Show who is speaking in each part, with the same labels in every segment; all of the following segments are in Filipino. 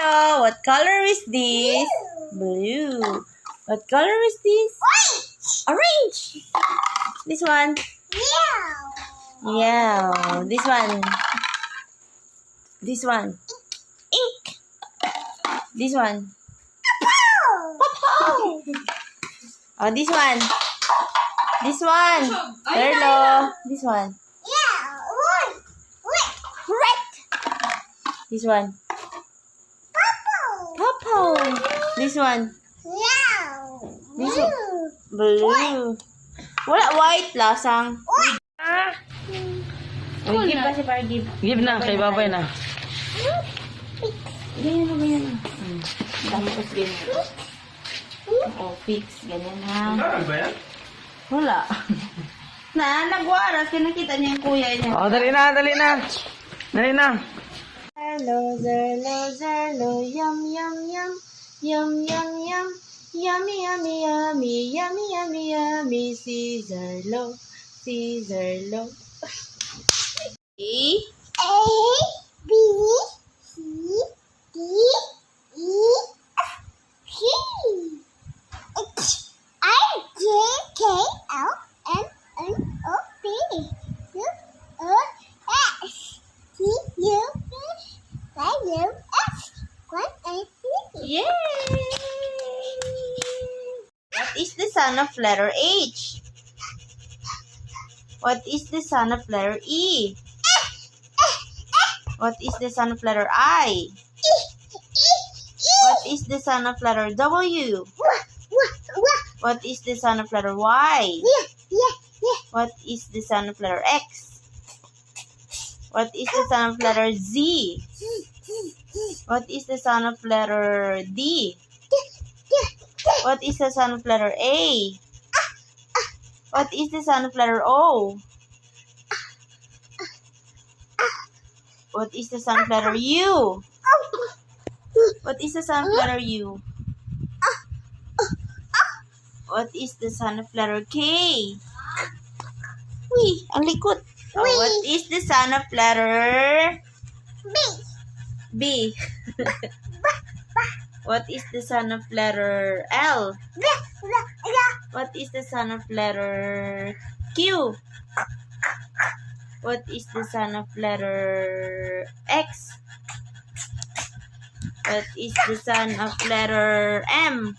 Speaker 1: Zerlo, what color is this? Blue. What color is this? Orange. This one? Yeah. This one? This one? Ink. This one? Purple. Oh, this one? This one? Zerlo. This one? Red. This one? Purple. This one? This one? Blue. Wala white lasang. Give kasi para give.
Speaker 2: Give na, kay babay na.
Speaker 1: Ganyan na. Tapos ganyan. Oh, fix. Ganyan ha. Wala. Nagwaras. Kinakita niya yung kuya niya.
Speaker 2: Oh, dali na. Dali na.
Speaker 1: Zerlo, Zerlo, yum, yum, yum. Yum, yum, yum. Yummy, yummy, yummy. Yummy, yummy, yummy. Zerlo.
Speaker 3: A, B, C, D, E, F, G, H, I, J, K, L, M, N, O, P, Q, R, S, T, U, V, W, X, Y, and Z.
Speaker 1: Yay! What is the son of letter H? What is the son of letter E? What is the son of letter I? What is the son of letter W? What is the son of letter Y? What is the son of letter X? What is the son of letter Z? What is the son of letter D? What is the son of letter A? What is the son of letter O? What is the son of letter U? What is the son of letter U? What is the son of letter K? Uy, ang likot. Oh, what is the son of letter B? What is the son of letter L? What is the son of letter Q? What is the son of letter X? What is the son of letter M?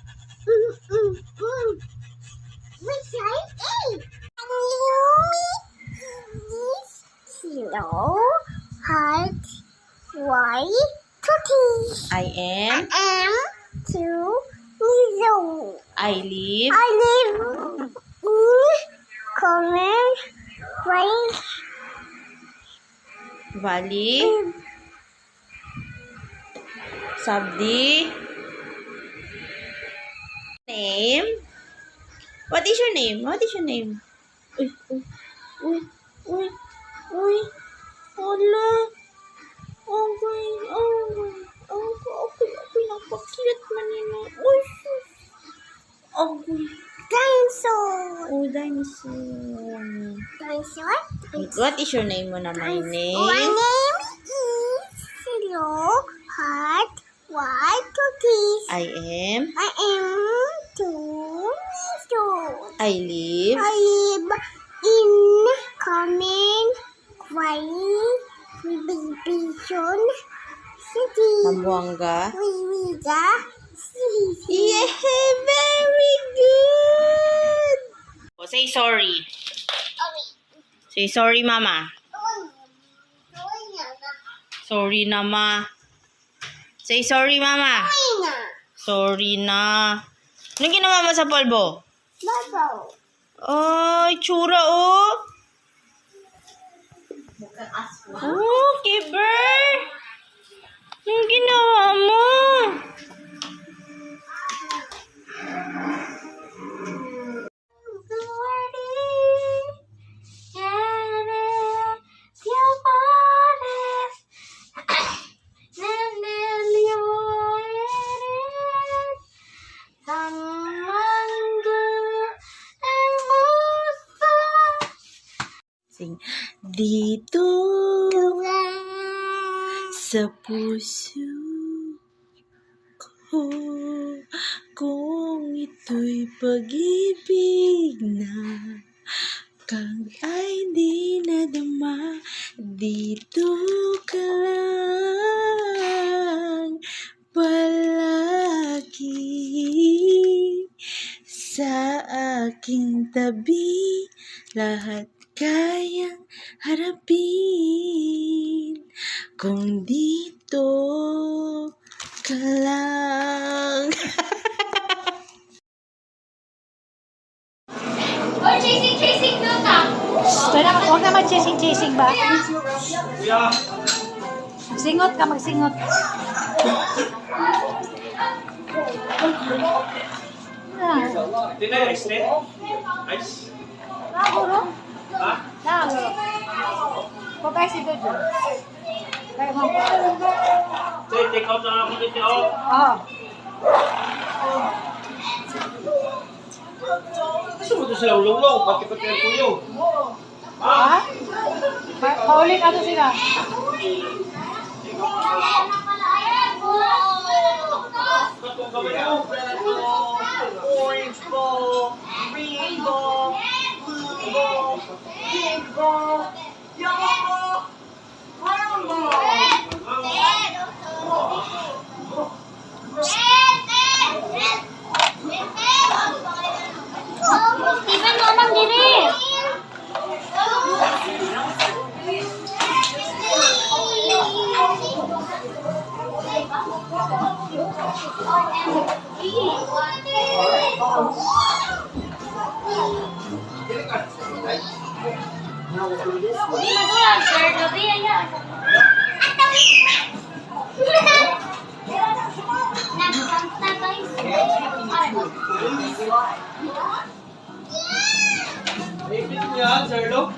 Speaker 3: Hello, heart, Y, cookies.
Speaker 1: I am.
Speaker 3: Two years old.
Speaker 1: I live.
Speaker 3: I live in Common Place.
Speaker 1: Valley. Sabdi. Name. What is your name? What is your name? Uy. Hala. Okay. Napakit man yun. Uy, sus. Okay.
Speaker 3: Dinosaur.
Speaker 1: Oh, dinosaur.
Speaker 3: Dinosaur.
Speaker 1: What is your name mo na? My name?
Speaker 3: My name is Hello, Heart, White Cookies.
Speaker 1: I am.
Speaker 3: I am 2 years old.
Speaker 1: I live.
Speaker 3: I live in Common Place, Vision City.
Speaker 1: Zamboanga.
Speaker 3: Viviga City.
Speaker 1: Yeah, very good. Oh, say sorry. Say sorry, Mama. Sorry na, Ma. Say sorry, Mama. Sorry na. Anong ginawa mo sa polvo?
Speaker 3: Bubble.
Speaker 1: Ay, tsura, oh. Oh, Kiber. Anong ginawa mo? Sing. Dito sa puso Oh, kung ito'y pag-ibig na kang ay di nadama, dito ka lang palagi sa aking tabi, lahat kayang harapin kung dito ka lang.
Speaker 3: Oh, chasing doon ka. Huwag na mag-chasing ba? Magsingot ka, magsingot.
Speaker 4: Hindi na ice net? Ice?
Speaker 3: Nakaguro?
Speaker 4: Ha?
Speaker 3: Nakaguro. Pagkaya si Dodo. Kaya mo.
Speaker 4: Say, take out na ako dito. Oh.
Speaker 3: Oo.
Speaker 4: Gusto mo ito sila ulong-ulong? Pati-pati ang tuyo.
Speaker 3: Ha? Paulit ato sila.
Speaker 4: Katong kamay mo. Orange ball, green ball, blue ball, pink ball, yellow ball, brown ball.
Speaker 3: Steven, mamang diri. Magulang, sir. Gabi yan.
Speaker 4: Ipit mo yan, Sir Lo.